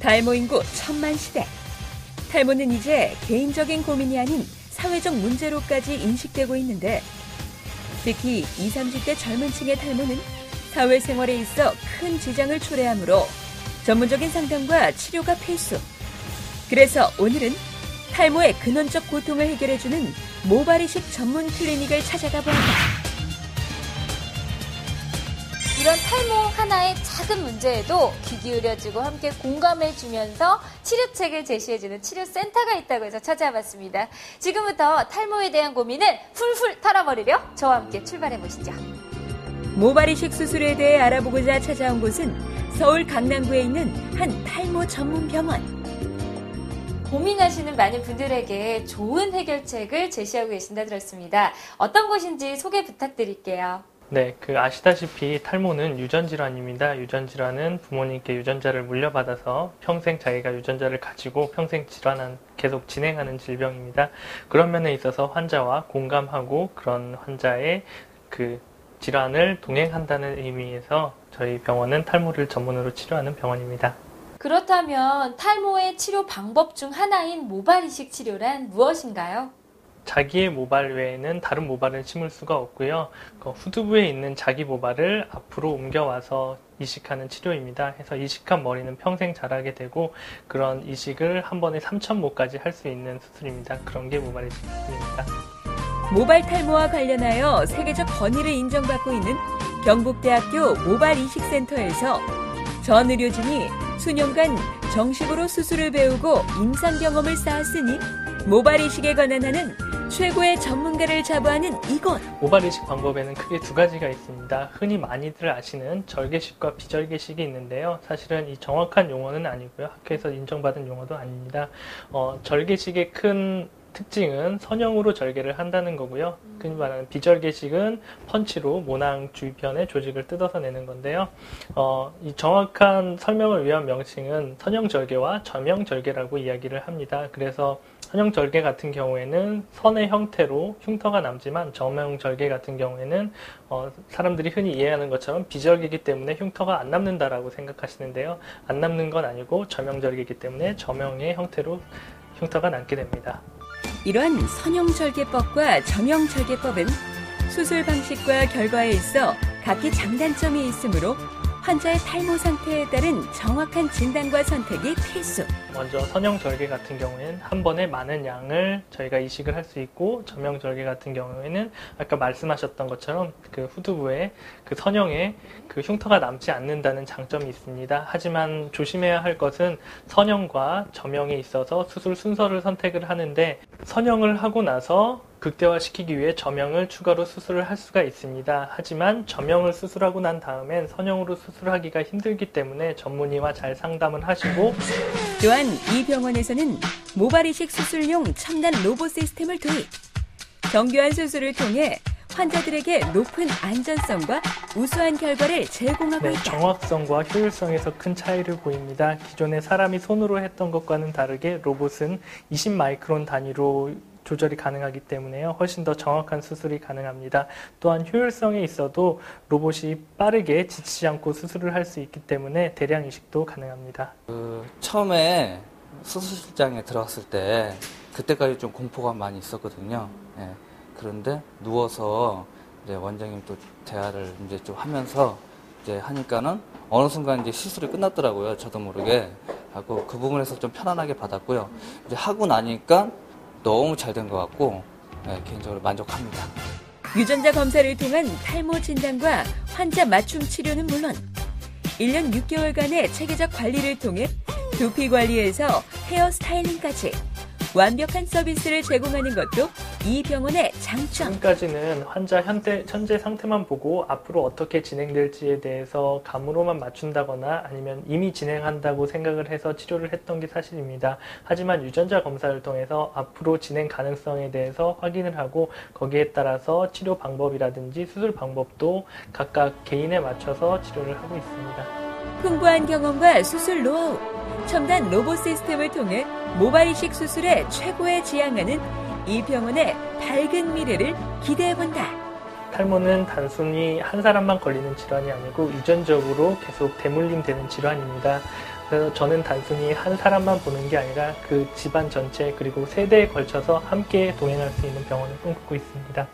탈모 인구 1000만 시대. 탈모는 이제 개인적인 고민이 아닌 사회적 문제로까지 인식되고 있는데, 특히 20, 30대 젊은 층의 탈모는 사회생활에 있어 큰 지장을 초래하므로 전문적인 상담과 치료가 필수. 그래서 오늘은 탈모의 근원적 고통을 해결해주는 모발이식 전문 클리닉을 찾아가 보았다. 이런 탈모 하나의 작은 문제에도 귀 기울여주고 함께 공감해주면서 치료책을 제시해주는 치료센터가 있다고 해서 찾아봤습니다. 지금부터 탈모에 대한 고민을 풀풀 털어버리려 저와 함께 출발해보시죠. 모발이식 수술에 대해 알아보고자 찾아온 곳은 서울 강남구에 있는 한 탈모 전문 병원. 고민하시는 많은 분들에게 좋은 해결책을 제시하고 계신다 들었습니다. 어떤 곳인지 소개 부탁드릴게요. 네, 아시다시피 탈모는 유전질환입니다. 유전질환은 부모님께 유전자를 물려받아서 평생 자기가 유전자를 가지고 평생 계속 진행하는 질병입니다. 그런 면에 있어서 환자와 공감하고 그런 환자의 질환을 동행한다는 의미에서 저희 병원은 탈모를 전문으로 치료하는 병원입니다. 그렇다면 탈모의 치료 방법 중 하나인 모발이식 치료란 무엇인가요? 자기의 모발 외에는 다른 모발을 심을 수가 없고요. 후두부에 있는 자기 모발을 앞으로 옮겨와서 이식하는 치료입니다. 해서 이식한 머리는 평생 자라게 되고 그런 이식을 한 번에 3,000모까지 할 수 있는 수술입니다. 그런 게 모발이식 수술입니다. 모발 탈모와 관련하여 세계적 권위를 인정받고 있는 경북대학교 모발이식센터에서 전 의료진이 수년간 정식으로 수술을 배우고 임상 경험을 쌓았으니 모발이식에 관한 하는 최고의 전문가를 자부하는 이곳. 모발이식 방법에는 크게 두 가지가 있습니다. 흔히 많이들 아시는 절개식과 비절개식이 있는데요. 사실은 이 정확한 용어는 아니고요. 학교에서 인정받은 용어도 아닙니다. 절개식의 큰 특징은 선형으로 절개를 한다는 거고요. 흔히 말하는 비절개식은 펀치로 모낭 주변의 조직을 뜯어서 내는 건데요. 이 정확한 설명을 위한 명칭은 선형절개와 점형절개라고 이야기를 합니다. 그래서 선형절개 같은 경우에는 선의 형태로 흉터가 남지만 점형절개 같은 경우에는 사람들이 흔히 이해하는 것처럼 비절개이기 때문에 흉터가 안 남는다라고 생각하시는데요. 안 남는 건 아니고 점형절개이기 때문에 점형의 형태로 흉터가 남게 됩니다. 이러한 선형절개법과 점형절개법은 수술 방식과 결과에 있어 각기 장단점이 있으므로 환자의 탈모 상태에 따른 정확한 진단과 선택이 필수. 먼저 선형절개 같은 경우에는 한 번에 많은 양을 저희가 이식을 할 수 있고, 점형절개 같은 경우에는 아까 말씀하셨던 것처럼 후두부에 선형에 흉터가 남지 않는다는 장점이 있습니다. 하지만 조심해야 할 것은 선형과 점형에 있어서 수술 순서를 선택을 하는데, 선형을 하고 나서 극대화시키기 위해 점형을 추가로 수술을 할 수가 있습니다. 하지만 점형을 수술하고 난 다음엔 선형으로 수술하기가 힘들기 때문에 전문의와 잘 상담을 하시고, 또한 이 병원에서는 모발이식 수술용 첨단 로봇 시스템을 도입. 정교한 수술을 통해 환자들에게 높은 안전성과 우수한 결과를 제공하고 있다. 정확성과 효율성에서 큰 차이를 보입니다. 기존에 사람이 손으로 했던 것과는 다르게 로봇은 20마이크론 단위로 조절이 가능하기 때문에요. 훨씬 더 정확한 수술이 가능합니다. 또한 효율성에 있어도 로봇이 빠르게 지치지 않고 수술을 할 수 있기 때문에 대량 이식도 가능합니다. 처음에 수술장에 들어갔을 때 그때까지 좀 공포가 많이 있었거든요. 예. 그런데 누워서 이제 원장님 또 대화를 이제 좀 하면서 이제 하니까는 어느 순간 이제 시술이 끝났더라고요. 저도 모르게 하고 그 부분에서 좀 편안하게 받았고요. 이제 하고 나니까 너무 잘 된 것 같고 개인적으로 만족합니다. 유전자 검사를 통한 탈모 진단과 환자 맞춤 치료는 물론 1년 6개월간의 체계적 관리를 통해 두피 관리에서 헤어 스타일링까지 완벽한 서비스를 제공하는 것도 이 병원의 장점. 지금까지는 환자 현재 상태만 보고 앞으로 어떻게 진행될지에 대해서 감으로만 맞춘다거나 아니면 이미 진행한다고 생각을 해서 치료를 했던 게 사실입니다. 하지만 유전자 검사를 통해서 앞으로 진행 가능성에 대해서 확인을 하고 거기에 따라서 치료 방법이라든지 수술 방법도 각각 개인에 맞춰서 치료를 하고 있습니다. 풍부한 경험과 수술 노하우, 첨단 로봇 시스템을 통해 모발이식 수술의 최고에 지향하는 이 병원의 밝은 미래를 기대해본다. 탈모는 단순히 한 사람만 걸리는 질환이 아니고 유전적으로 계속 대물림되는 질환입니다. 그래서 저는 단순히 한 사람만 보는 게 아니라 그 집안 전체 그리고 세대에 걸쳐서 함께 동행할 수 있는 병원을 꿈꾸고 있습니다.